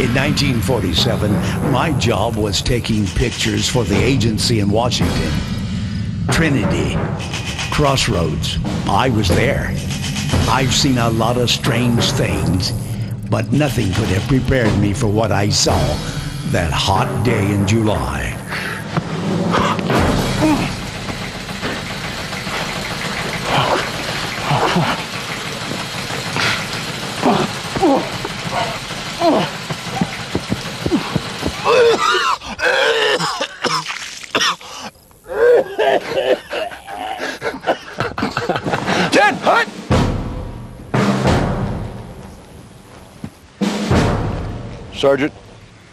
In 1947, my job was taking pictures for the agency in Washington. Trinity, Crossroads, I was there. I've seen a lot of strange things, but nothing could have prepared me for what I saw that hot day in July. Ted, hut! Sergeant,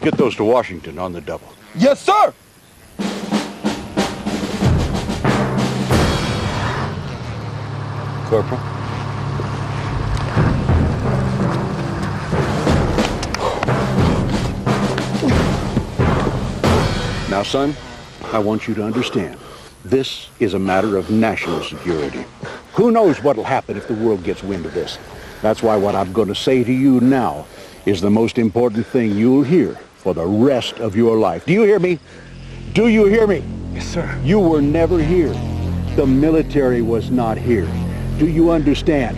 get those to Washington on the double. Yes, sir! Corporal? Now, son, I want you to understand. This is a matter of national security. Who knows what'll happen if the world gets wind of this? That's why what I'm going to say to you now is the most important thing you'll hear for the rest of your life. Do you hear me? Do you hear me? Yes, sir. You were never here. The military was not here. Do you understand?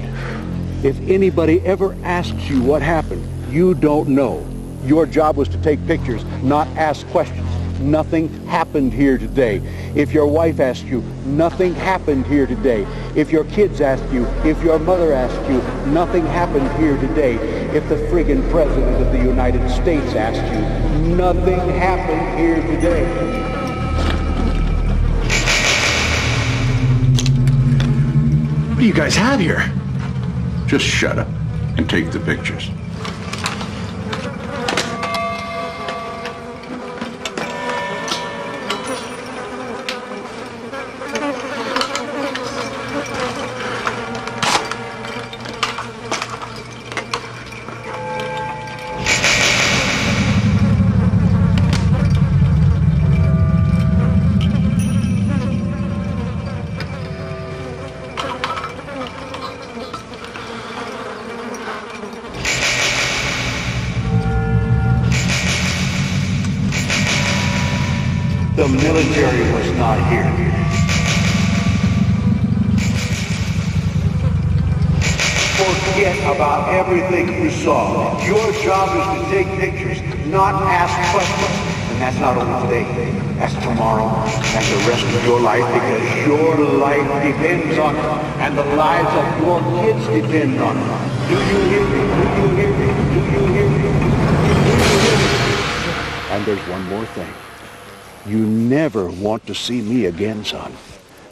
If anybody ever asks you what happened, you don't know. Your job was to take pictures, not ask questions. Nothing happened here today. If your wife asked you, nothing happened here today. If your kids asked you, if your mother asked you, nothing happened here today. If the friggin' President of the United States asked you, nothing happened here today. What do you guys have here? Just shut up and take the pictures. The military was not here. Forget about everything you saw. Your job is to take pictures, not ask questions. And that's not only today. That's tomorrow and the rest of your life, because your life depends on it. And the lives of your kids depend on it. Do you hear me? Do you hear me? Do you hear me? Do you hear me? And there's one more thing. You never want to see me again, son.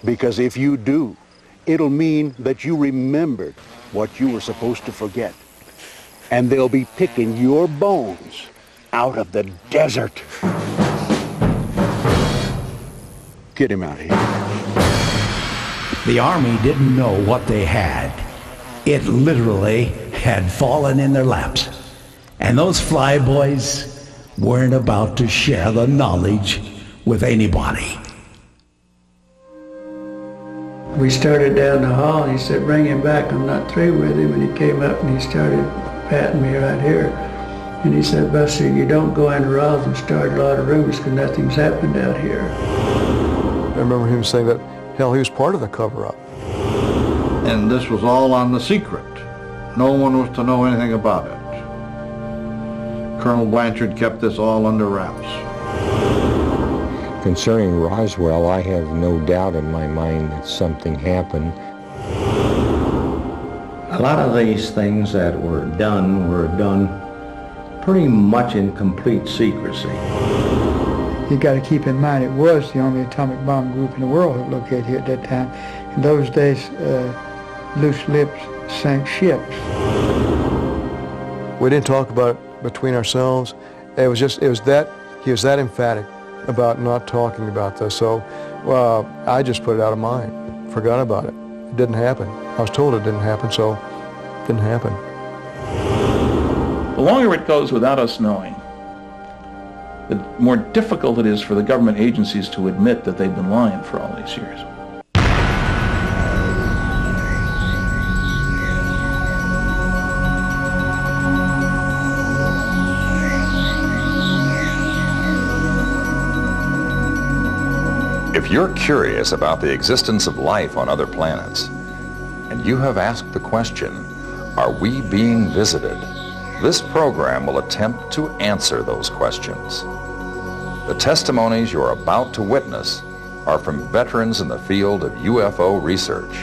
Because if you do, it'll mean that you remembered what you were supposed to forget. And they'll be picking your bones out of the desert. Get him out of here. The Army didn't know what they had. It literally had fallen in their laps. And those flyboys weren't about to share the knowledge with anybody. We started down the hall and he said, bring him back, I'm not through with him. And he came up and he started patting me right here. And he said, Buster, you don't go into Roswell and start a lot of rumors because nothing's happened out here. I remember him saying that, hell, he was part of the cover-up. And this was all on the secret. No one was to know anything about it. Colonel Blanchard kept this all under wraps. Concerning Roswell, I have no doubt in my mind that something happened. A lot of these things that were done pretty much in complete secrecy. You got to keep in mind it was the only atomic bomb group in the world that located here at that time. In those days, loose lips sank ships. We didn't talk about it between ourselves. He was that emphatic about not talking about this. So I just put it out of mind, forgot about it. It didn't happen. I was told it didn't happen, so it didn't happen. The longer it goes without us knowing, the more difficult it is for the government agencies to admit that they've been lying for all these years. If you're curious about the existence of life on other planets, and you have asked the question, are we being visited? This program will attempt to answer those questions. The testimonies you're about to witness are from veterans in the field of UFO research,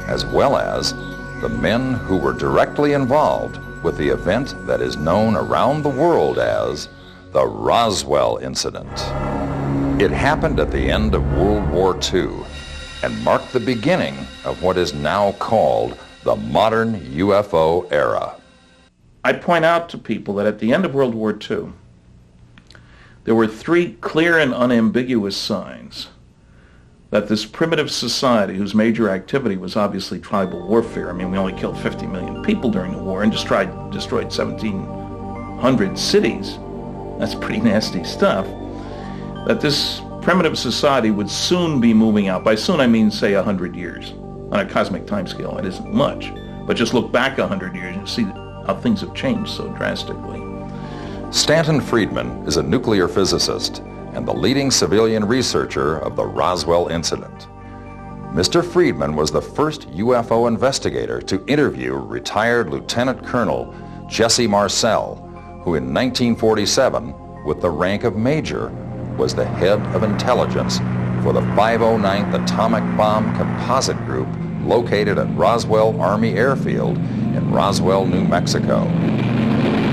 as well as the men who were directly involved with the event that is known around the world as the Roswell Incident. It happened at the end of World War II and marked the beginning of what is now called the modern UFO era. I point out to people that at the end of World War II, there were three clear and unambiguous signs that this primitive society, whose major activity was obviously tribal warfare — I mean, we only killed 50 million people during the war and destroyed 1,700 cities. That's pretty nasty stuff. That this primitive society would soon be moving out. By soon, I mean, say, 100 years. On a cosmic timescale, it isn't much. But just look back 100 years and see how things have changed so drastically. Stanton Friedman is a nuclear physicist and the leading civilian researcher of the Roswell Incident. Mr. Friedman was the first UFO investigator to interview retired Lieutenant Colonel Jesse Marcel, who in 1947, with the rank of Major, was the head of intelligence for the 509th Atomic Bomb Composite Group located at Roswell Army Airfield in Roswell, New Mexico.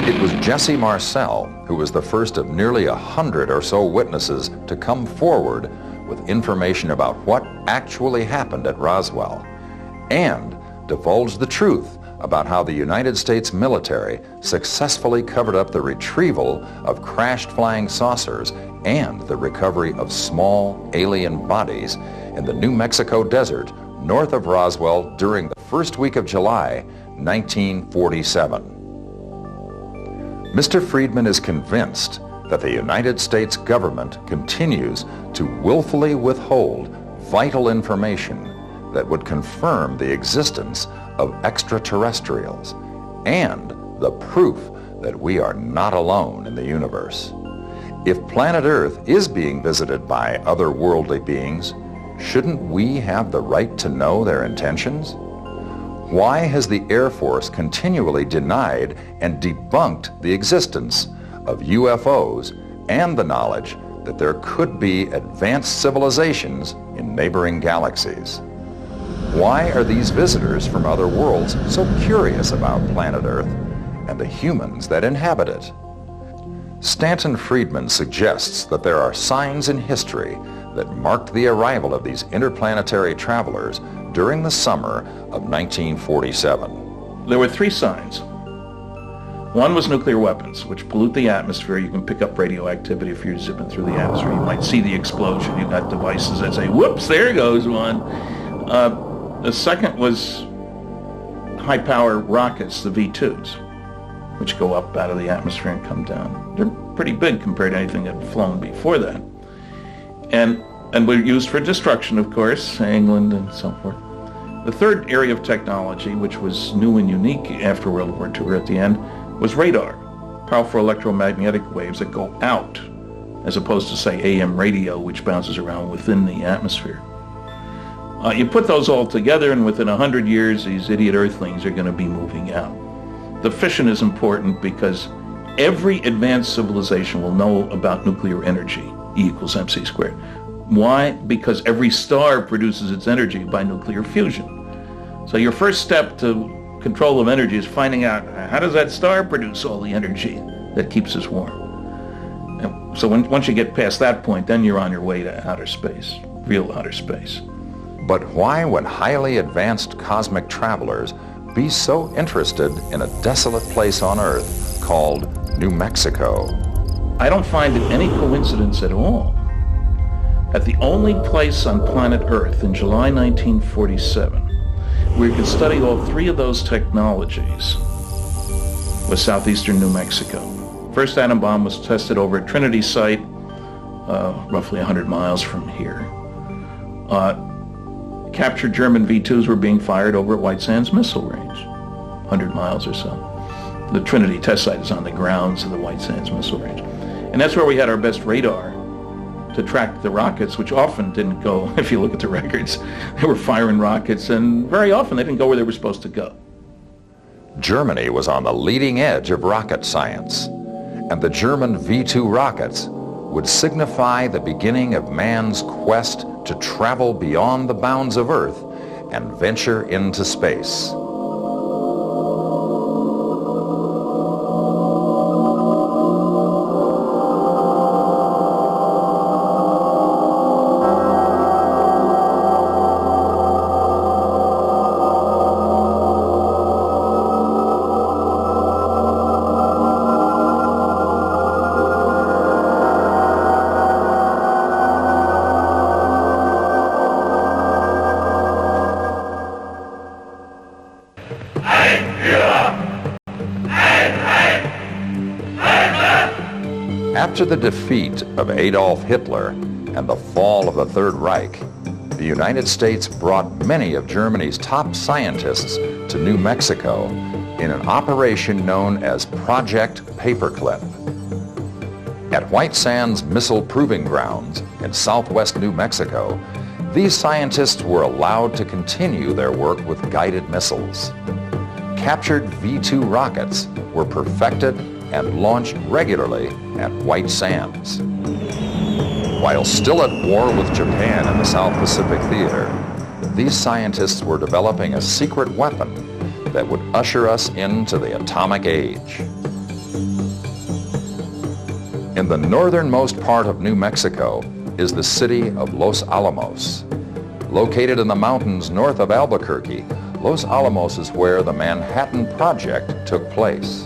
It was Jesse Marcel who was the first of nearly 100 or so witnesses to come forward with information about what actually happened at Roswell, and divulged the truth about how the United States military successfully covered up the retrieval of crashed flying saucers and the recovery of small alien bodies in the New Mexico desert north of Roswell during the first week of July, 1947. Mr. Friedman is convinced that the United States government continues to willfully withhold vital information that would confirm the existence of extraterrestrials and the proof that we are not alone in the universe. If planet Earth is being visited by otherworldly beings, shouldn't we have the right to know their intentions? Why has the Air Force continually denied and debunked the existence of UFOs and the knowledge that there could be advanced civilizations in neighboring galaxies? Why are these visitors from other worlds so curious about planet Earth and the humans that inhabit it? Stanton Friedman suggests that there are signs in history that marked the arrival of these interplanetary travelers during the summer of 1947. There were three signs. One was nuclear weapons, which pollute the atmosphere. You can pick up radioactivity if you're zipping through the atmosphere. You might see the explosion. You've got devices that say, whoops, there goes one. The second was high-power rockets, the V2s, which go up out of the atmosphere and come down. They're pretty big compared to anything that had flown before that. And were used for destruction, of course, England and so forth. The third area of technology, which was new and unique after World War II or at the end, was radar, powerful electromagnetic waves that go out, as opposed to, say, AM radio, which bounces around within the atmosphere. You put those all together, and within 100 years, these idiot Earthlings are going to be moving out. The fission is important because every advanced civilization will know about nuclear energy, E equals mc squared. Why? Because every star produces its energy by nuclear fusion. So your first step to control of energy is finding out, how does that star produce all the energy that keeps us warm? And so once you get past that point, then you're on your way to outer space, real outer space. But why would highly advanced cosmic travelers be so interested in a desolate place on Earth called New Mexico? I don't find it any coincidence at all that the only place on planet Earth in July 1947 where you could study all three of those technologies was southeastern New Mexico. First atom bomb was tested over at Trinity site, roughly 100 miles from here. Captured German V2s were being fired over at White Sands Missile Range, 100 miles or so. The Trinity test site is on the grounds of the White Sands Missile Range. And that's where we had our best radar to track the rockets, which often didn't go, if you look at the records, they were firing rockets, and very often they didn't go where they were supposed to go. Germany was on the leading edge of rocket science, and the German V-2 rockets would signify the beginning of man's quest to travel beyond the bounds of Earth and venture into space. After the defeat of Adolf Hitler and the fall of the Third Reich, the United States brought many of Germany's top scientists to New Mexico in an operation known as Project Paperclip. At White Sands Missile Proving Grounds in southwest New Mexico, these scientists were allowed to continue their work with guided missiles. Captured V-2 rockets were perfected and launched regularly at White Sands. While still at war with Japan in the South Pacific Theater, these scientists were developing a secret weapon that would usher us into the atomic age. In the northernmost part of New Mexico is the city of Los Alamos. Located in the mountains north of Albuquerque, Los Alamos is where the Manhattan Project took place.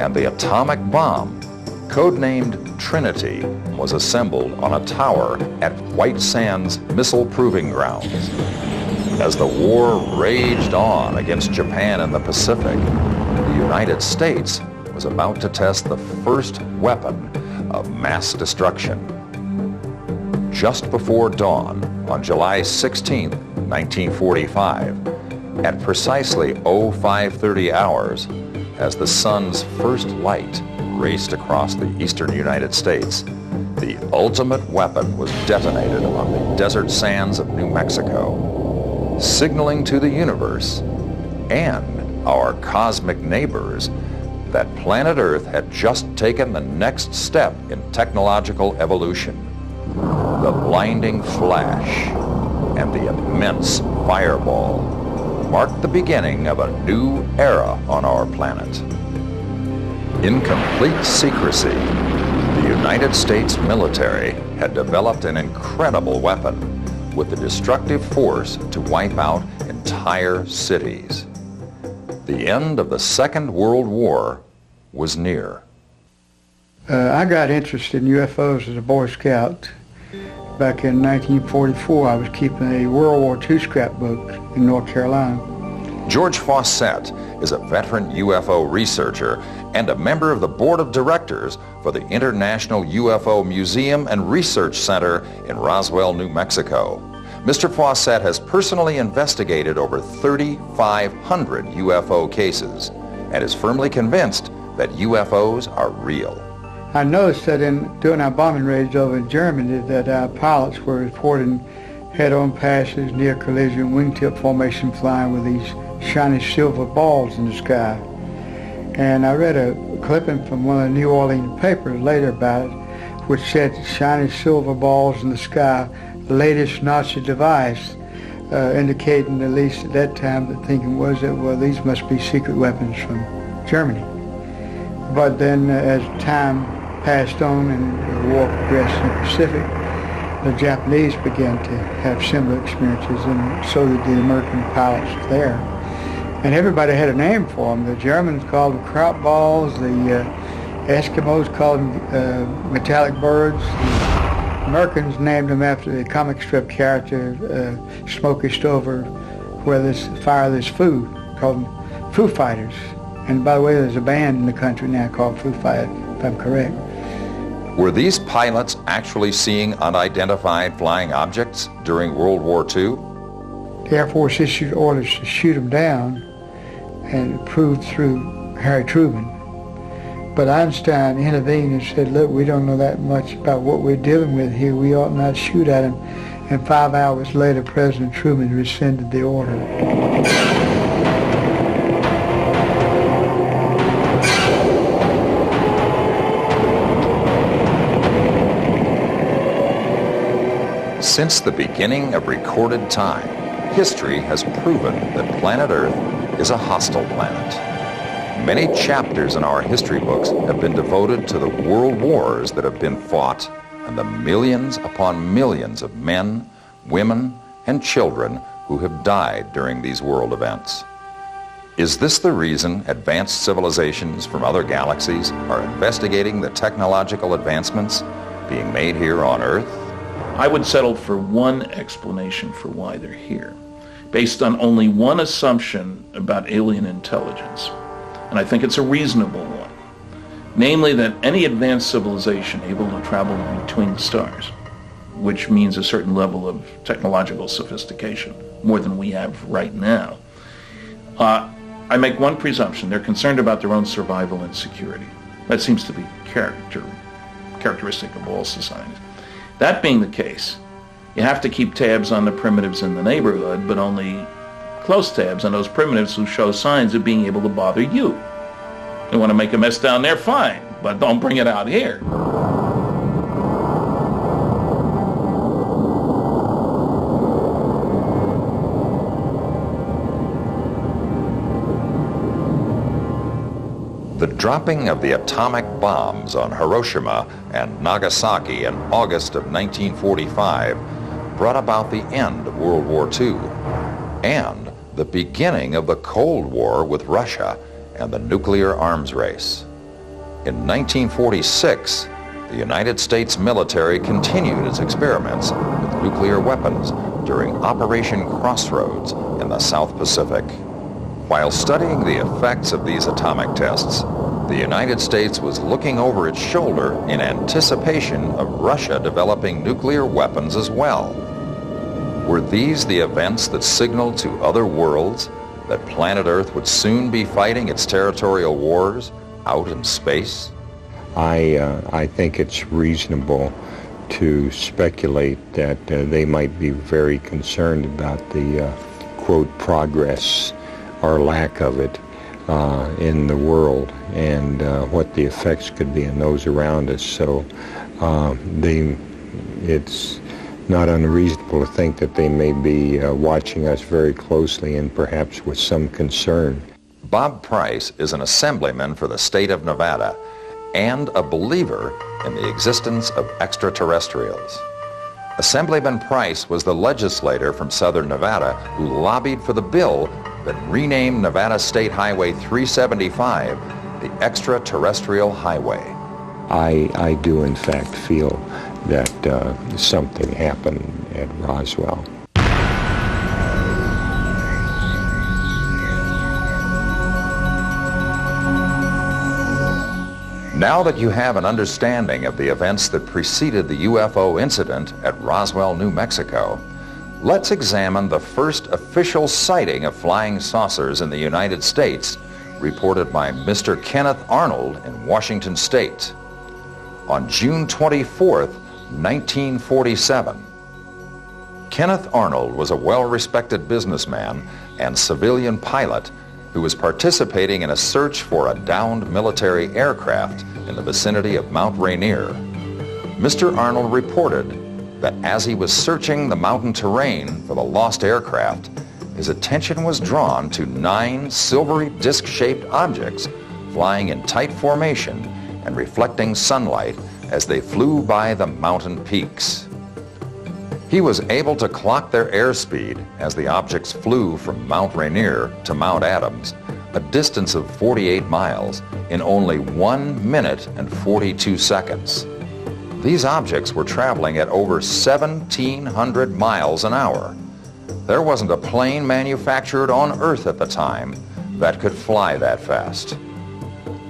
And the atomic bomb, codenamed Trinity, was assembled on a tower at White Sands Missile Proving Grounds. As the war raged on against Japan in the Pacific, the United States was about to test the first weapon of mass destruction. Just before dawn on July 16, 1945, at precisely 0530 hours, as the sun's first light raced across the eastern United States, the ultimate weapon was detonated on the desert sands of New Mexico, signaling to the universe and our cosmic neighbors that planet Earth had just taken the next step in technological evolution. The blinding flash and the immense fireball marked the beginning of a new era on our planet. In complete secrecy, the United States military had developed an incredible weapon with the destructive force to wipe out entire cities. The end of the Second World War was near. I got interested in UFOs as a Boy Scout. Back in 1944, I was keeping a World War II scrapbook in North Carolina. George Fawcett is a veteran UFO researcher and a member of the board of directors for the International UFO Museum and Research Center in Roswell, New Mexico. Mr. Fawcett has personally investigated over 3,500 UFO cases and is firmly convinced that UFOs are real. I noticed that during our bombing raids over in Germany that our pilots were reporting head-on passes, near collision, wingtip formation flying with these shiny silver balls in the sky. And I read a clipping from one of the New Orleans papers later about it, which said shiny silver balls in the sky, latest Nazi device, indicating, at least at that time, the thinking was that, well, these must be secret weapons from Germany. But then as time passed on and the war progressed in the Pacific, the Japanese began to have similar experiences, and so did the American pilots there. And everybody had a name for them. The Germans called them kraut balls, the Eskimos called them metallic birds. The Americans named them after the comic strip character Smokey Stover, where there's fire, there's food, called them Foo Fighters. And by the way, there's a band in the country now called Foo Fighters, if I'm correct. Were these pilots actually seeing unidentified flying objects during World War II? The Air Force issued orders to shoot them down, and it proved through Harry Truman. But Einstein intervened and said, look, we don't know that much about what we're dealing with here. We ought not shoot at him. And 5 hours later, President Truman rescinded the order. Since the beginning of recorded time, history has proven that planet Earth is a hostile planet. Many chapters in our history books have been devoted to the world wars that have been fought and the millions upon millions of men, women, and children who have died during these world events. Is this the reason advanced civilizations from other galaxies are investigating the technological advancements being made here on Earth? I would settle for one explanation for why they're here, based on only one assumption about alien intelligence. And I think it's a reasonable one. Namely that any advanced civilization able to travel between the stars, which means a certain level of technological sophistication, more than we have right now. I make one presumption: they're concerned about their own survival and security. That seems to be characteristic of all societies. That being the case, you have to keep tabs on the primitives in the neighborhood, but only close tabs on those primitives who show signs of being able to bother you. You want to make a mess down there, fine, but don't bring it out here. The dropping of the atomic bombs on Hiroshima and Nagasaki in August of 1945 brought about the end of World War II and the beginning of the Cold War with Russia and the nuclear arms race. In 1946, the United States military continued its experiments with nuclear weapons during Operation Crossroads in the South Pacific. While studying the effects of these atomic tests, the United States was looking over its shoulder in anticipation of Russia developing nuclear weapons as well. Were these the events that signaled to other worlds that planet Earth would soon be fighting its territorial wars out in space? I think it's reasonable to speculate that they might be very concerned about the, quote, progress or lack of it in the world and what the effects could be on those around us. So it's not unreasonable to think that they may be watching us very closely and perhaps with some concern. Bob Price is an assemblyman for the state of Nevada and a believer in the existence of extraterrestrials. Assemblyman Price was the legislator from southern Nevada who lobbied for the bill that renamed Nevada State Highway 375 the Extraterrestrial Highway. I do in fact feel that something happened at Roswell. Now that you have an understanding of the events that preceded the UFO incident at Roswell, New Mexico, let's examine the first official sighting of flying saucers in the United States, reported by Mr. Kenneth Arnold in Washington State. On June 24th, 1947. Kenneth Arnold was a well-respected businessman and civilian pilot who was participating in a search for a downed military aircraft in the vicinity of Mount Rainier. Mr. Arnold reported that as he was searching the mountain terrain for the lost aircraft, his attention was drawn to 9 silvery disc-shaped objects flying in tight formation and reflecting sunlight as they flew by the mountain peaks. He was able to clock their airspeed as the objects flew from Mount Rainier to Mount Adams, a distance of 48 miles, in only 1 minute and 42 seconds. These objects were traveling at over 1,700 miles an hour. There wasn't a plane manufactured on Earth at the time that could fly that fast.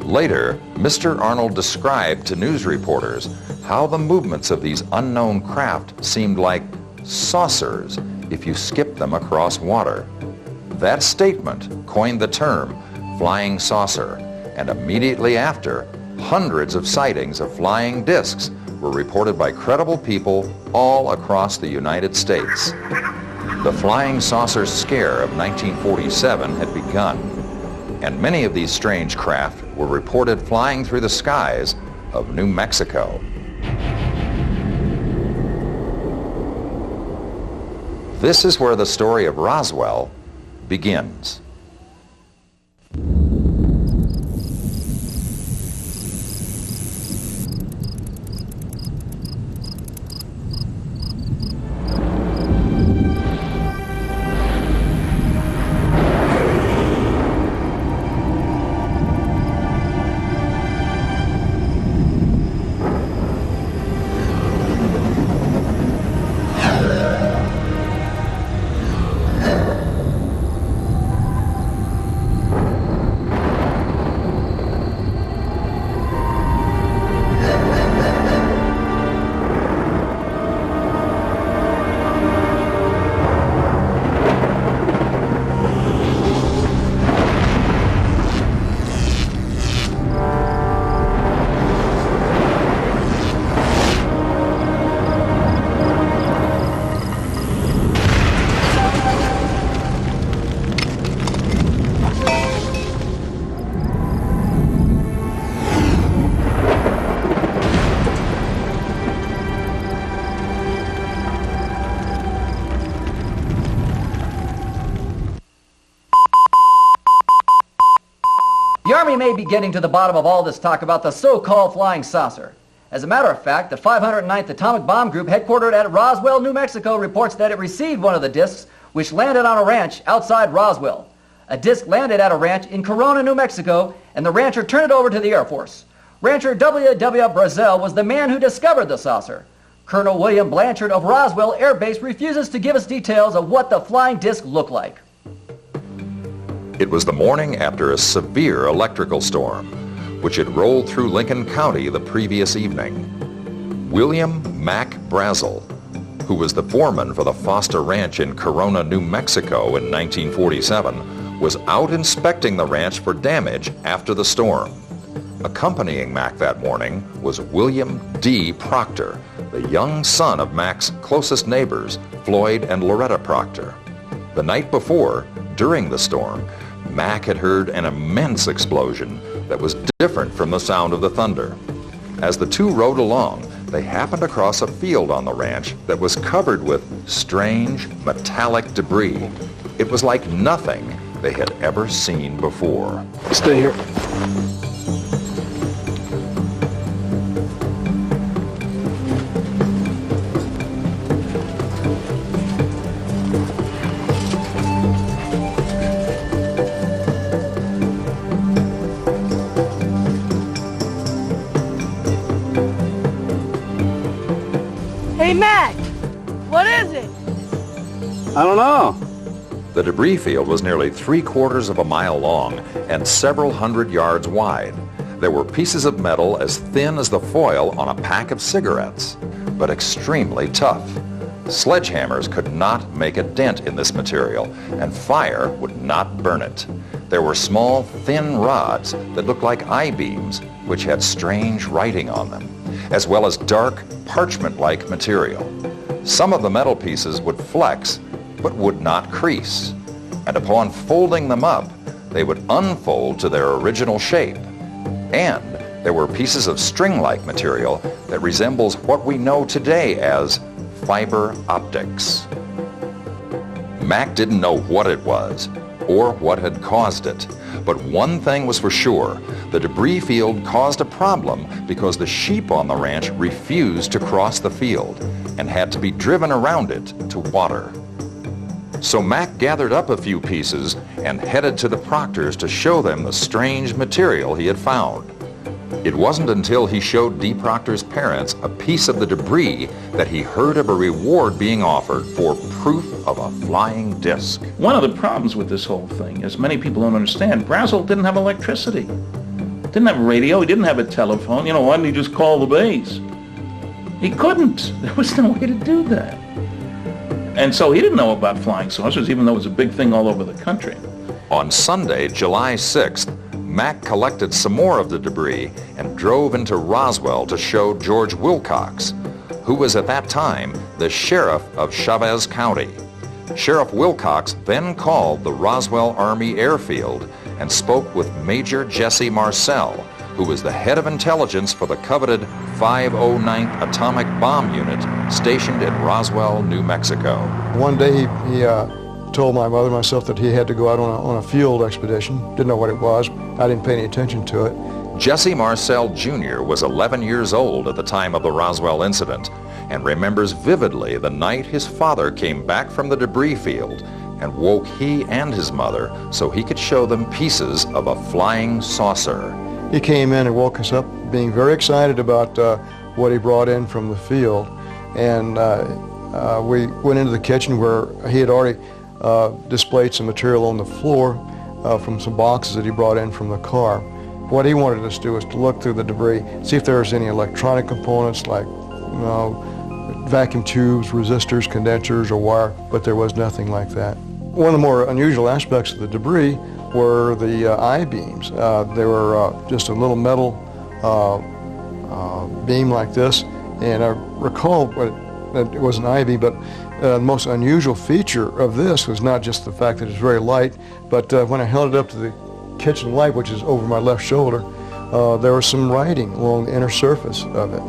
Later, Mr. Arnold described to news reporters how the movements of these unknown craft seemed like saucers if you skipped them across water. That statement coined the term flying saucer, and immediately after, Hundreds of sightings of flying discs were reported by credible people all across the United States. The flying saucer scare of 1947 had begun, and many of these strange craft were reported flying through the skies of New Mexico. This is where the story of Roswell begins. The Army may be getting to the bottom of all this talk about the so-called flying saucer. As a matter of fact, the 509th Atomic Bomb Group headquartered at Roswell, New Mexico reports that it received one of the discs which landed on a ranch outside Roswell. A disc landed at a ranch in Corona, New Mexico, and the rancher turned it over to the Air Force. Rancher W.W. Brazel was the man who discovered the saucer. Colonel William Blanchard of Roswell Air Base refuses to give us details of what the flying disc looked like. It was the morning after a severe electrical storm, which had rolled through Lincoln County the previous evening. William Mac Brazel, who was the foreman for the Foster Ranch in Corona, New Mexico in 1947, was out inspecting the ranch for damage after the storm. Accompanying Mac that morning was William D. Proctor, the young son of Mac's closest neighbors, Floyd and Loretta Proctor. The night before, during the storm, Mac had heard an immense explosion that was different from the sound of the thunder. As the two rode along, they happened across a field on the ranch that was covered with strange metallic debris. It was like nothing they had ever seen before. Stay here. Hey, Mac, what is it? I don't know. The debris field was nearly 3/4 of a mile long and several hundred yards wide. There were pieces of metal as thin as the foil on a pack of cigarettes, but extremely tough. Sledgehammers could not make a dent in this material, and fire would not burn it. There were small, thin rods that looked like I-beams, which had strange writing on them, as well as dark, parchment-like material. Some of the metal pieces would flex, but would not crease. And upon folding them up, they would unfold to their original shape. And there were pieces of string-like material that resembles what we know today as fiber optics. Mac didn't know what it was or what had caused it, but one thing was for sure: the debris field caused a problem because the sheep on the ranch refused to cross the field and had to be driven around it to water. So Mac gathered up a few pieces and headed to the Proctors to show them the strange material he had found. It wasn't until he showed D. Proctor's parents a piece of the debris that he heard of a reward being offered for proof of a flying disc. One of the problems with this whole thing, as many people don't understand, Brazel didn't have electricity. Didn't have a radio, he didn't have a telephone. You know, why didn't he just call the base? He couldn't. There was no way to do that. And so he didn't know about flying saucers, even though it was a big thing all over the country. On Sunday, July 6th, Mac collected some more of the debris and drove into Roswell to show George Wilcox, who was at that time the sheriff of Chavez County. Sheriff Wilcox then called the Roswell Army Airfield and spoke with Major Jesse Marcel, who was the head of intelligence for the coveted 509th Atomic Bomb Unit stationed in Roswell, New Mexico. One day he told my mother and myself that he had to go out on a field expedition. Didn't know what it was. I didn't pay any attention to it. Jesse Marcel Jr. was 11 years old at the time of the Roswell incident and remembers vividly the night his father came back from the debris field and woke he and his mother so he could show them pieces of a flying saucer. He came in and woke us up being very excited about what he brought in from the field, and we went into the kitchen where he had already displayed some material on the floor from some boxes that he brought in from the car. What he wanted us to do was to look through the debris, see if there was any electronic components like vacuum tubes, resistors, condensers, or wire, but there was nothing like that. One of the more unusual aspects of the debris were the I-beams. They were just a little metal beam like this, and I recall it was an I-beam, but the most unusual feature of this was not just the fact that it's very light, but when I held it up to the kitchen light, which is over my left shoulder, there was some writing along the inner surface of it.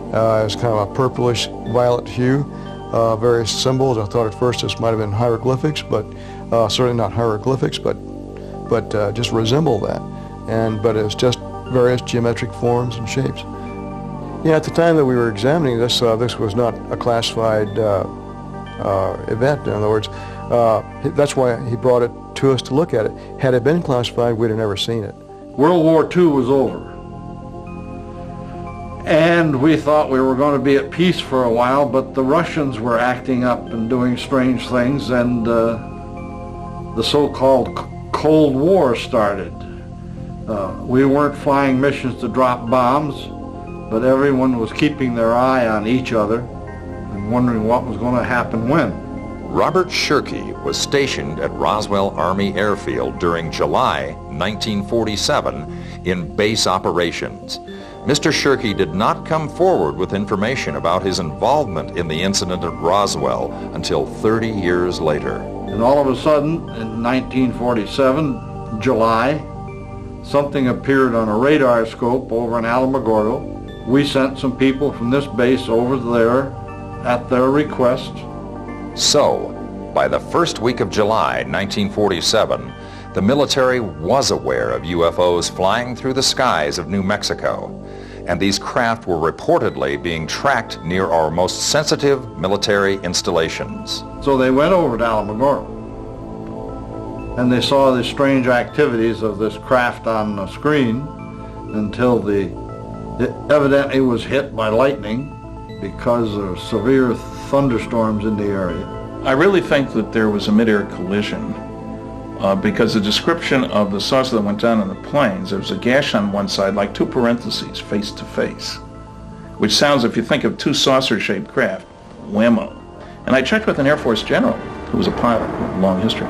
It was kind of a purplish violet hue, various symbols. I thought at first this might have been hieroglyphics, but certainly not hieroglyphics, but just resemble that. But it was just various geometric forms and shapes. Yeah, at the time that we were examining this, this was not a classified event. In other words, that's why he brought it to us to look at it. Had it been classified, we'd have never seen it. World War II was over, and we thought we were going to be at peace for a while, but the Russians were acting up and doing strange things, and the so-called Cold War started. We weren't flying missions to drop bombs, but everyone was keeping their eye on each other and wondering what was going to happen when. Robert Shirkey was stationed at Roswell Army Airfield during July 1947 in base operations. Mr. Shirkey did not come forward with information about his involvement in the incident at Roswell until 30 years later. And all of a sudden, in 1947, July, something appeared on a radar scope over in Alamogordo. We sent some people from this base over there at their request. So, by the first week of July 1947, the military was aware of UFOs flying through the skies of New Mexico, and these craft were reportedly being tracked near our most sensitive military installations. So they went over to Alamogordo, and they saw the strange activities of this craft on the screen until it evidently was hit by lightning because of severe thunderstorms in the area. I really think that there was a mid-air collision because the description of the saucer that went down on the planes, there was a gash on one side like two parentheses face to face, which sounds, if you think of two saucer-shaped craft, whammo. And I checked with an Air Force general who was a pilot with a long history.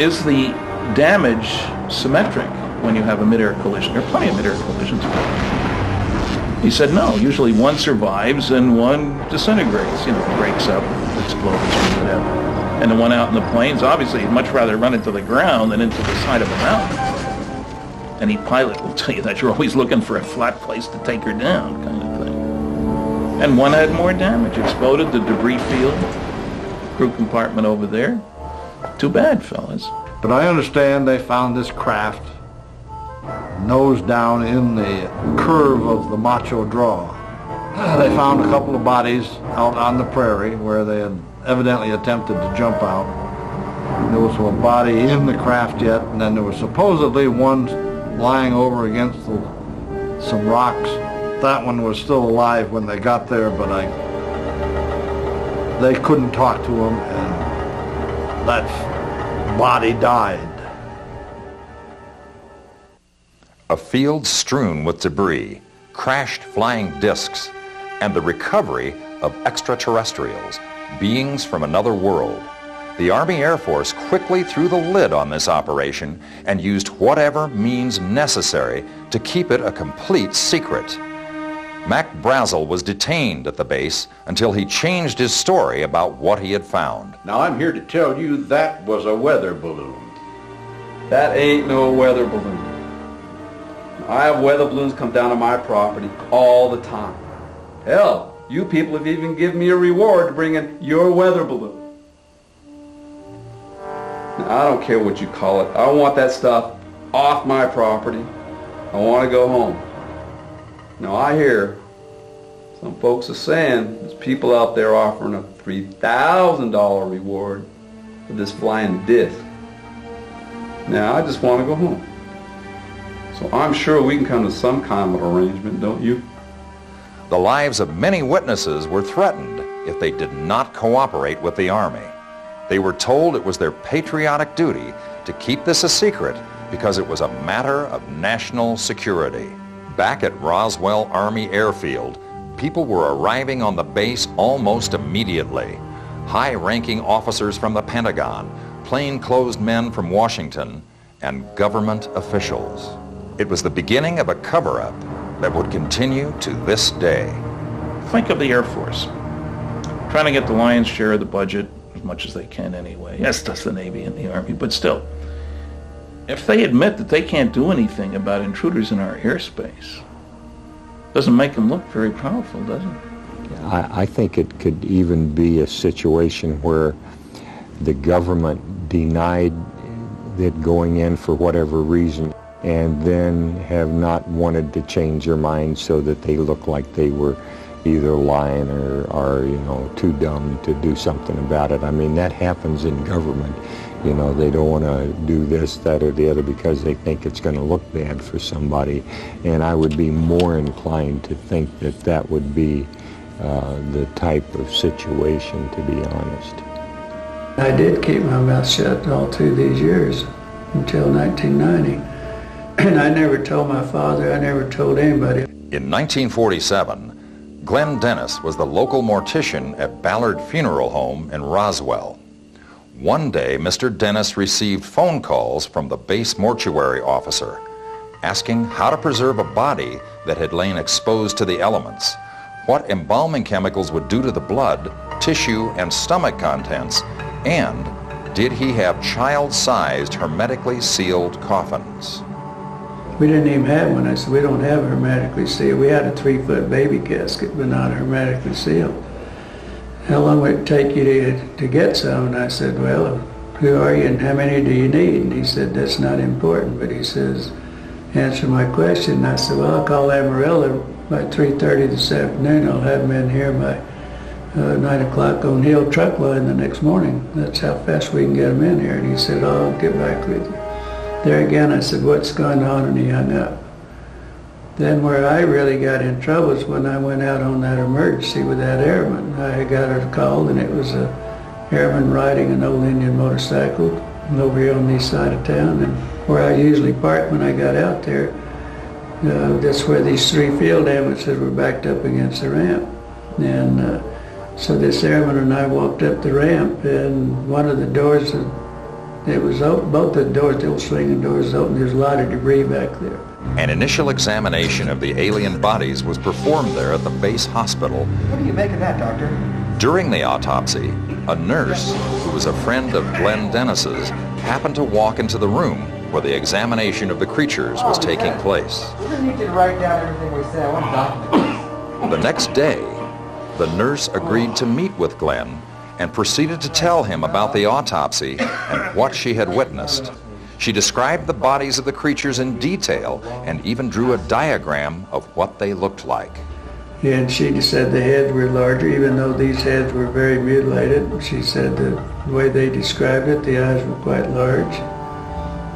Is the damage symmetric when you have a mid-air collision? There are plenty of mid-air collisions. He said no, usually one survives and one disintegrates, breaks up, explodes, whatever. And the one out in the plains, obviously, he'd much rather run into the ground than into the side of a mountain. Any pilot will tell you that you're always looking for a flat place to take her down, kind of thing. And one had more damage, exploded the debris field, crew compartment over there. Too bad, fellas. But I understand they found this craft nose down in the curve of the Macho Draw. They found a couple of bodies out on the prairie where they had evidently attempted to jump out. There was a body in the craft yet, and then there was supposedly one lying over against some rocks. That one was still alive when they got there, but they couldn't talk to him, and that body died. A field strewn with debris, crashed flying discs, and the recovery of extraterrestrials, beings from another world. The Army Air Force quickly threw the lid on this operation and used whatever means necessary to keep it a complete secret. Mac Brazel was detained at the base until he changed his story about what he had found. Now I'm here to tell you that was a weather balloon. That ain't no weather balloon. I have weather balloons come down on my property all the time. Hell, you people have even given me a reward to bring in your weather balloon. Now, I don't care what you call it. I want that stuff off my property. I want to go home. Now I hear some folks are saying there's people out there offering a $3,000 reward for this flying disc. Now I just want to go home. So I'm sure we can come to some kind of arrangement, don't you? The lives of many witnesses were threatened if they did not cooperate with the Army. They were told it was their patriotic duty to keep this a secret because it was a matter of national security. Back at Roswell Army Airfield, people were arriving on the base almost immediately. High-ranking officers from the Pentagon, plainclothes men from Washington, and government officials. It was the beginning of a cover-up that would continue to this day. Think of the Air Force, trying to get the lion's share of the budget, as much as they can anyway. Yes, that's the Navy and the Army, but still. If they admit that they can't do anything about intruders in our airspace, doesn't make them look very powerful, does it? I think it could even be a situation where the government denied it going in for whatever reason and then have not wanted to change their mind so that they look like they were either lying or you know, too dumb to do something about it. I mean, that happens in government. You know, they don't want to do this, that, or the other because they think it's going to look bad for somebody. And I would be more inclined to think that that would be the type of situation, to be honest. I did keep my mouth shut all through these years until 1990. And I never told my father, I never told anybody. In 1947, Glenn Dennis was the local mortician at Ballard Funeral Home in Roswell. One day, Mr. Dennis received phone calls from the base mortuary officer asking how to preserve a body that had lain exposed to the elements, what embalming chemicals would do to the blood, tissue, and stomach contents, and did he have child-sized, hermetically sealed coffins? We didn't even have one. I said, we don't have hermetically sealed. We had a 3-foot baby casket, but not hermetically sealed. How long would it take you to get some? And I said, well, who are you and how many do you need? And he said, that's not important. But he says, answer my question. And I said, well, I'll call Amarillo by 3:30 this afternoon. I'll have them in here by 9 o'clock on Hill truck line the next morning. That's how fast we can get them in here. And he said, oh, I'll get back with you. There again, I said, what's going on? And he hung up. Then where I really got in trouble is when I went out on that emergency with that airman. I got a call, and it was a airman riding an old Indian motorcycle over here on the east side of town. And where I usually park when I got out there, that's where these 3 field ambulances were backed up against the ramp. And so this airman and I walked up the ramp, and one of the doors, it was open, both the doors, the old swinging doors open. There's a lot of debris back there. An initial examination of the alien bodies was performed there at the base hospital. What do you make of that, Doctor? During the autopsy, a nurse, who was a friend of Glenn Dennis's, happened to walk into the room where the examination of the creatures was taking place. We just need you to write down everything we say. I want to document it. The next day, the nurse agreed to meet with Glenn and proceeded to tell him about the autopsy and what she had witnessed. She described the bodies of the creatures in detail and even drew a diagram of what they looked like. And she said the heads were larger, even though these heads were very mutilated. She said the way they described it, the eyes were quite large.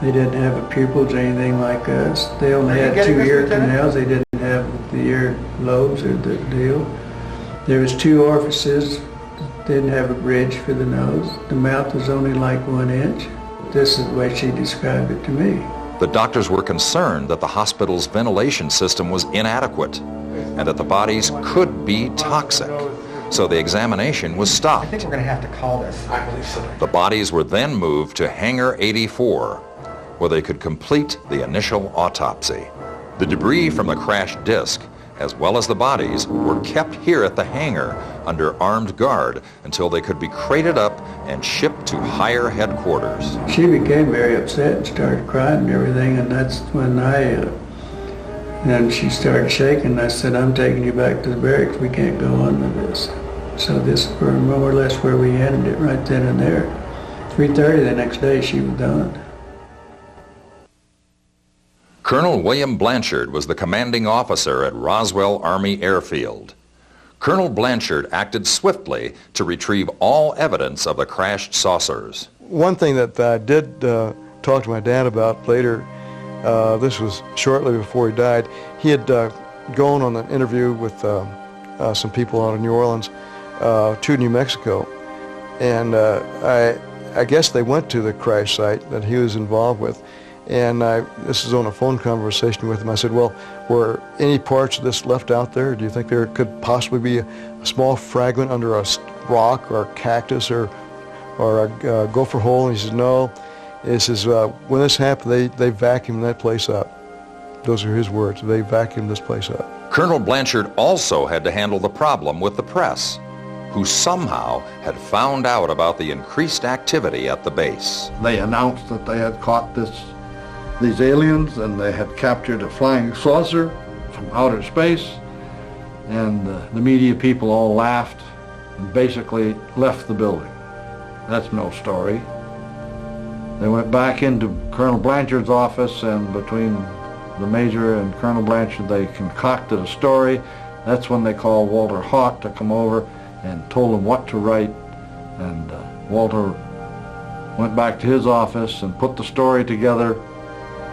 They didn't have a pupils or anything like us. They only had 2 ear canals. They didn't have the ear lobes or the deal. There was 2 orifices. Didn't have a bridge for the nose. The mouth was only like 1 inch. This is the way she described it to me. The doctors were concerned that the hospital's ventilation system was inadequate and that the bodies could be toxic. so the examination was stopped. I think we're going to have to call this. I believe so. The bodies were then moved to Hangar 84, where they could complete the initial autopsy. The debris from the crashed disc, as well as the bodies, were kept here at the hangar under armed guard until they could be crated up and shipped to higher headquarters. She became very upset and started crying and everything, and that's when then she started shaking. I said, I'm taking you back to the barracks. We can't go on with this. So this is more or less where we ended it, right then and there. 3:30 the next day, she was done. Colonel William Blanchard was the commanding officer at Roswell Army Airfield. Colonel Blanchard acted swiftly to retrieve all evidence of the crashed saucers. One thing that I did talk to my dad about later, this was shortly before he died, he had gone on an interview with some people out of New Orleans to New Mexico, and I guess they went to the crash site that he was involved with. And this is on a phone conversation with him. I said, well, were any parts of this left out there? Do you think there could possibly be a small fragment under a rock or a cactus or a gopher hole? And he says, no. He says, when this happened, they vacuumed that place up. Those are his words. They vacuumed this place up. Colonel Blanchard also had to handle the problem with the press, who somehow had found out about the increased activity at the base. They announced that they had caught these aliens, and they had captured a flying saucer from outer space, and the media people all laughed and basically left the building. That's no story. They went back into Colonel Blanchard's office, and between the Major and Colonel Blanchard, they concocted a story. That's when they called Walter Haut to come over and told him what to write, and Walter went back to his office and put the story together,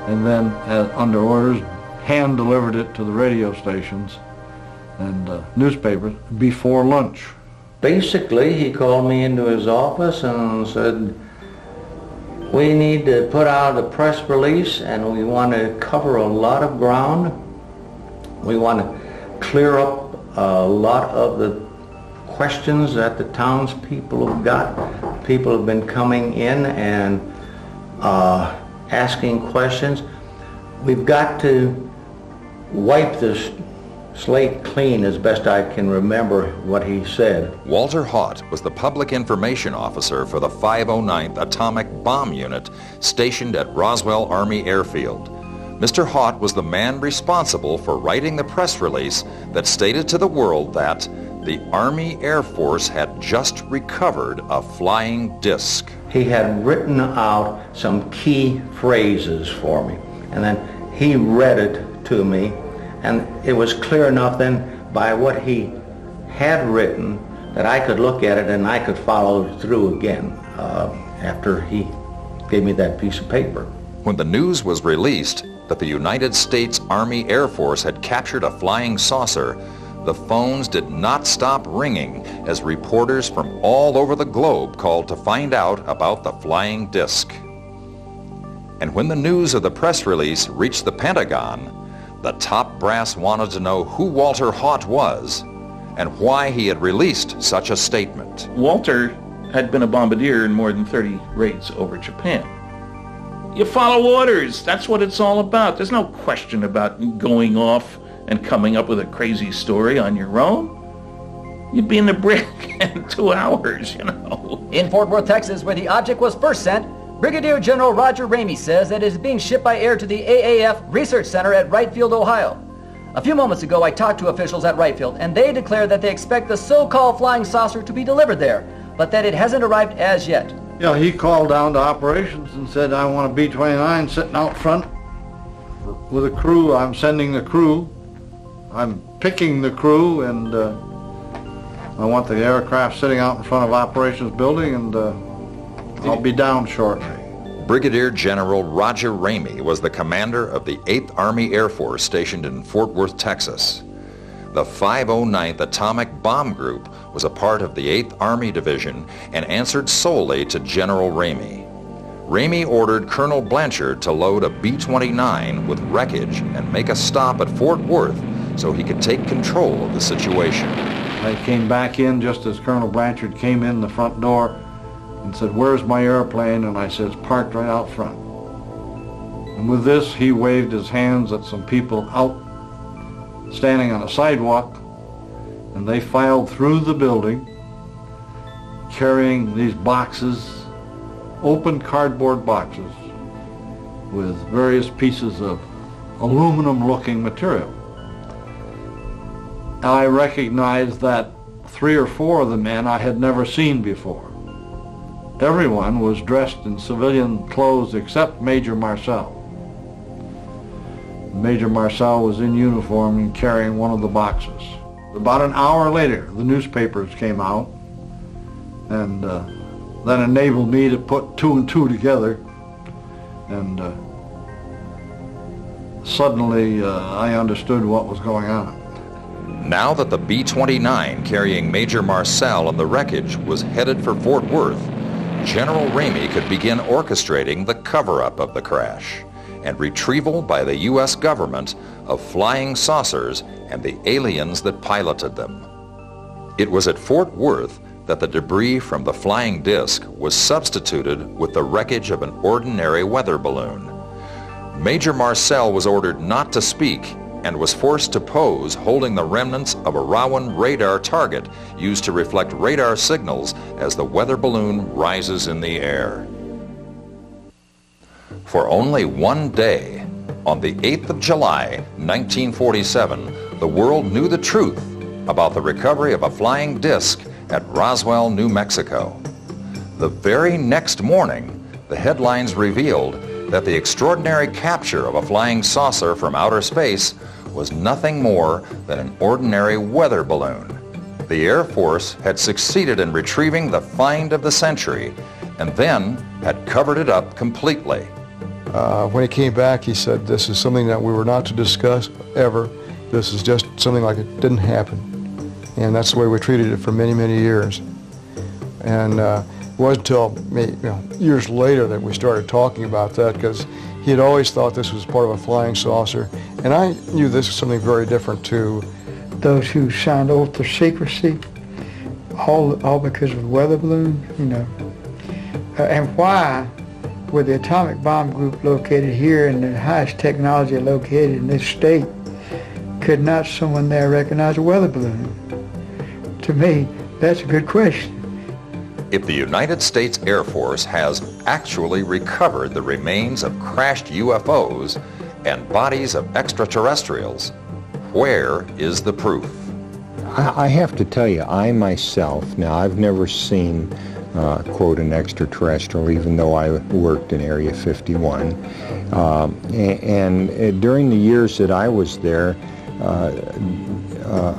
and then, under orders, hand-delivered it to the radio stations and newspapers before lunch. Basically, he called me into his office and said, we need to put out a press release, and we want to cover a lot of ground. We want to clear up a lot of the questions that the townspeople have got. People have been coming in and asking questions. We've got to wipe this slate clean as best I can remember what he said. Walter Haut was the public information officer for the 509th Atomic Bomb Unit stationed at Roswell Army Airfield. Mr. Haut was the man responsible for writing the press release that stated to the world that the Army Air Force had just recovered a flying disc. He had written out some key phrases for me, and then he read it to me, and it was clear enough then by what he had written that I could look at it and I could follow through again after he gave me that piece of paper. When the news was released that the United States Army Air Force had captured a flying saucer, the phones did not stop ringing as reporters from all over the globe called to find out about the flying disc. And when the news of the press release reached the Pentagon, the top brass wanted to know who Walter Haut was and why he had released such a statement. Walter had been a bombardier in more than 30 raids over Japan. You follow orders. That's what it's all about. There's no question about going off and coming up with a crazy story on your own. You'd be in the brick in 2 hours, you know. In Fort Worth, Texas, where the object was first sent, Brigadier General Roger Ramey says that it is being shipped by air to the AAF Research Center at Wright Field, Ohio. A few moments ago, I talked to officials at Wright Field, and they declared that they expect the so-called flying saucer to be delivered there, but that it hasn't arrived as yet. Yeah, he called down to operations and said, I want a B-29 sitting out front with a crew. I'm sending the crew. I'm picking the crew, and I want the aircraft sitting out in front of operations building, and I'll be down shortly. Brigadier General Roger Ramey was the commander of the 8th Army Air Force stationed in Fort Worth, Texas. The 509th Atomic Bomb Group was a part of the 8th Army Division and answered solely to General Ramey. Ramey ordered Colonel Blanchard to load a B-29 with wreckage and make a stop at Fort Worth so he could take control of the situation. I came back in just as Colonel Blanchard came in the front door and said, "Where's my airplane?" And I said, "It's parked right out front." And with this, he waved his hands at some people out standing on a sidewalk, and they filed through the building carrying these boxes, open cardboard boxes with various pieces of aluminum-looking material. I recognized that 3 or 4 of the men I had never seen before. Everyone was dressed in civilian clothes except Major Marcel. Major Marcel was in uniform and carrying one of the boxes. About an hour later, the newspapers came out, and that enabled me to put 2 and 2 together, and suddenly I understood what was going on. Now that the B-29 carrying Major Marcel and the wreckage was headed for Fort Worth, General Ramey could begin orchestrating the cover-up of the crash and retrieval by the U.S. government of flying saucers and the aliens that piloted them. It was at Fort Worth that the debris from the flying disc was substituted with the wreckage of an ordinary weather balloon. Major Marcel was ordered not to speak and was forced to pose holding the remnants of a Rowan radar target used to reflect radar signals as the weather balloon rises in the air. For only one day, on the 8th of July, 1947, the world knew the truth about the recovery of a flying disc at Roswell, New Mexico. The very next morning, the headlines revealed that the extraordinary capture of a flying saucer from outer space was nothing more than an ordinary weather balloon. The Air Force had succeeded in retrieving the find of the century and then had covered it up completely. When he came back, he said, "This is something that we were not to discuss ever. This is just something like it didn't happen." And that's the way we treated it for many, many years. And it wasn't until years later that we started talking about that, because he had always thought this was part of a flying saucer. And I knew this was something very different too. Those who signed oath of secrecy, all because of the weather balloon, and why with the atomic bomb group located here and the highest technology located in this state, could not someone there recognize a weather balloon? To me, that's a good question. If the United States Air Force has actually recovered the remains of crashed UFOs and bodies of extraterrestrials, where is the proof? I have to tell you, I myself, now I've never seen, quote, an extraterrestrial, even though I worked in Area 51. And during the years that I was there,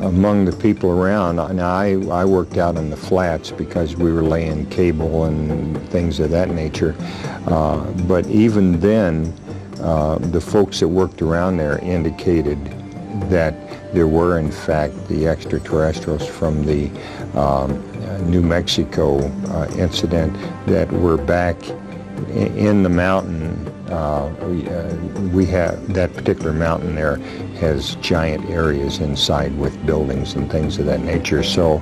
among the people around, now I worked out in the flats because we were laying cable and things of that nature. But even then, the folks that worked around there indicated that there were, in fact, the extraterrestrials from the New Mexico incident that were back in the mountain. We have that particular mountain there has giant areas inside with buildings and things of that nature. So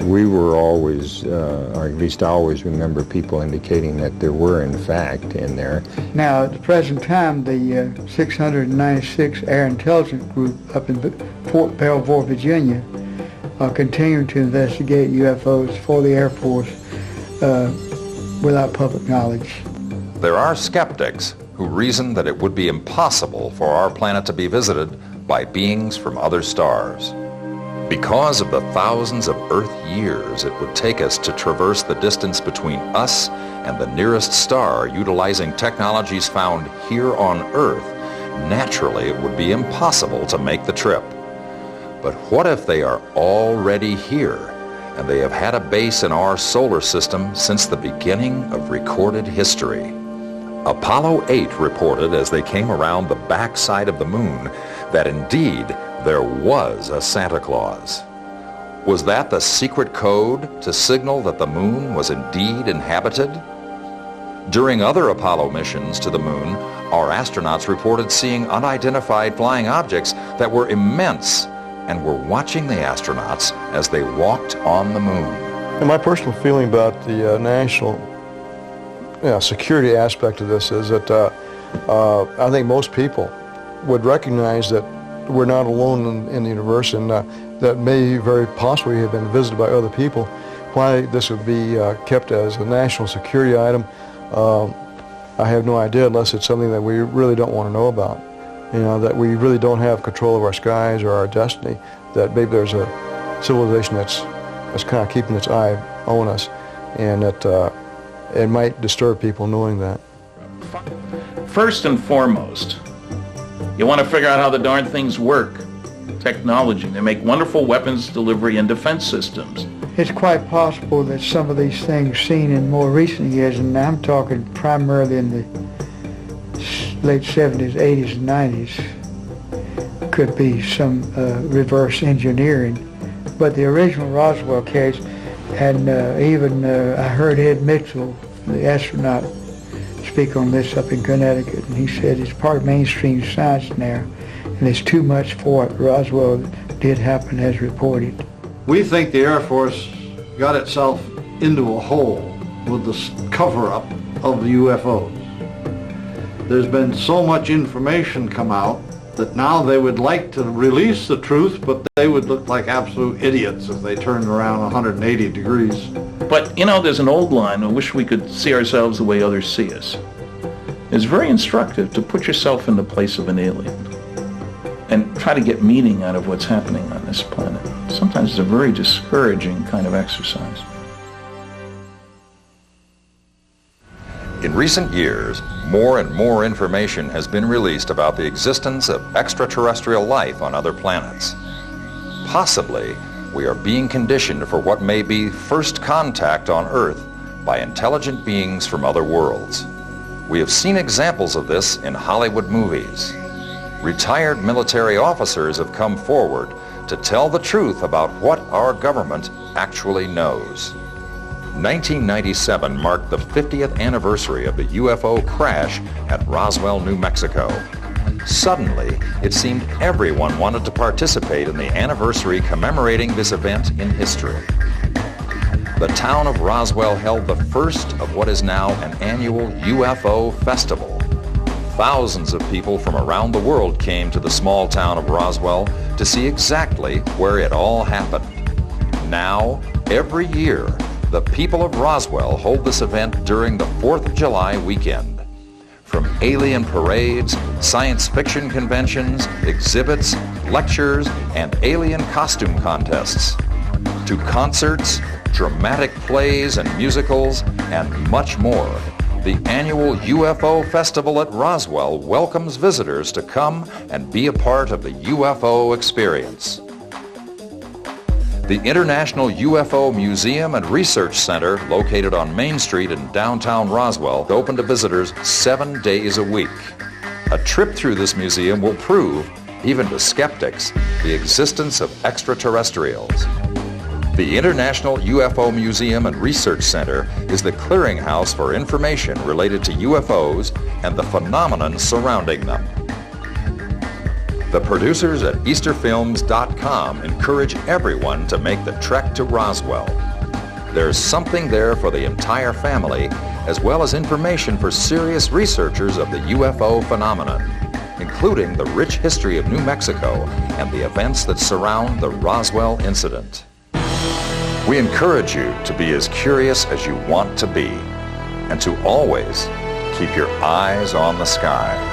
we were always, or at least I always remember people indicating that there were in fact in there. Now at the present time, the 696 Air Intelligence Group up in Fort Belvoir, Virginia, are continuing to investigate UFOs for the Air Force without public knowledge. There are skeptics who reason that it would be impossible for our planet to be visited by beings from other stars. Because of the thousands of Earth years it would take us to traverse the distance between us and the nearest star utilizing technologies found here on Earth, naturally it would be impossible to make the trip. But what if they are already here and they have had a base in our solar system since the beginning of recorded history? Apollo 8 reported as they came around the backside of the moon that indeed there was a Santa Claus. Was that the secret code to signal that the moon was indeed inhabited? During other Apollo missions to the moon, our astronauts reported seeing unidentified flying objects that were immense and were watching the astronauts as they walked on the moon. And my personal feeling about the national security aspect of this is that I think most people would recognize that we're not alone in the universe, and that may very possibly have been visited by other people. Why this would be kept as a national security item, I have no idea, unless it's something that we really don't want to know about. You know, that we really don't have control of our skies or our destiny, that maybe there's a civilization that's kind of keeping its eye on us, and that it might disturb people knowing that. First and foremost, you want to figure out how the darn things work. Technology. They make wonderful weapons delivery and defense systems. It's quite possible that some of these things seen in more recent years, and I'm talking primarily in the late 70s, 80s, and 90s, could be some reverse engineering. But the original Roswell case, and even I heard Ed Mitchell, the astronaut, speak on this up in Connecticut, and he said it's part of mainstream science now, and it's too much for it. Roswell did happen as reported. We think the Air Force got itself into a hole with the cover-up of the UFO. There's been so much information come out that now they would like to release the truth, but they would look like absolute idiots if they turned around 180 degrees. But, you know, there's an old line, I wish we could see ourselves the way others see us. It's very instructive to put yourself in the place of an alien and try to get meaning out of what's happening on this planet. Sometimes it's a very discouraging kind of exercise. In recent years, more and more information has been released about the existence of extraterrestrial life on other planets. Possibly, we are being conditioned for what may be first contact on Earth by intelligent beings from other worlds. We have seen examples of this in Hollywood movies. Retired military officers have come forward to tell the truth about what our government actually knows. 1997 marked the 50th anniversary of the UFO crash at Roswell, New Mexico. Suddenly, it seemed everyone wanted to participate in the anniversary commemorating this event in history. The town of Roswell held the first of what is now an annual UFO festival. Thousands of people from around the world came to the small town of Roswell to see exactly where it all happened. Now, every year, the people of Roswell hold this event during the 4th of July weekend. From alien parades, science fiction conventions, exhibits, lectures, and alien costume contests, to concerts, dramatic plays and musicals, and much more, the annual UFO Festival at Roswell welcomes visitors to come and be a part of the UFO experience. The International UFO Museum and Research Center, located on Main Street in downtown Roswell, is open to visitors 7 days a week. A trip through this museum will prove, even to skeptics, the existence of extraterrestrials. The International UFO Museum and Research Center is the clearinghouse for information related to UFOs and the phenomenon surrounding them. The producers at EasterFilms.com encourage everyone to make the trek to Roswell. There's something there for the entire family, as well as information for serious researchers of the UFO phenomenon, including the rich history of New Mexico and the events that surround the Roswell Incident. We encourage you to be as curious as you want to be, and to always keep your eyes on the sky.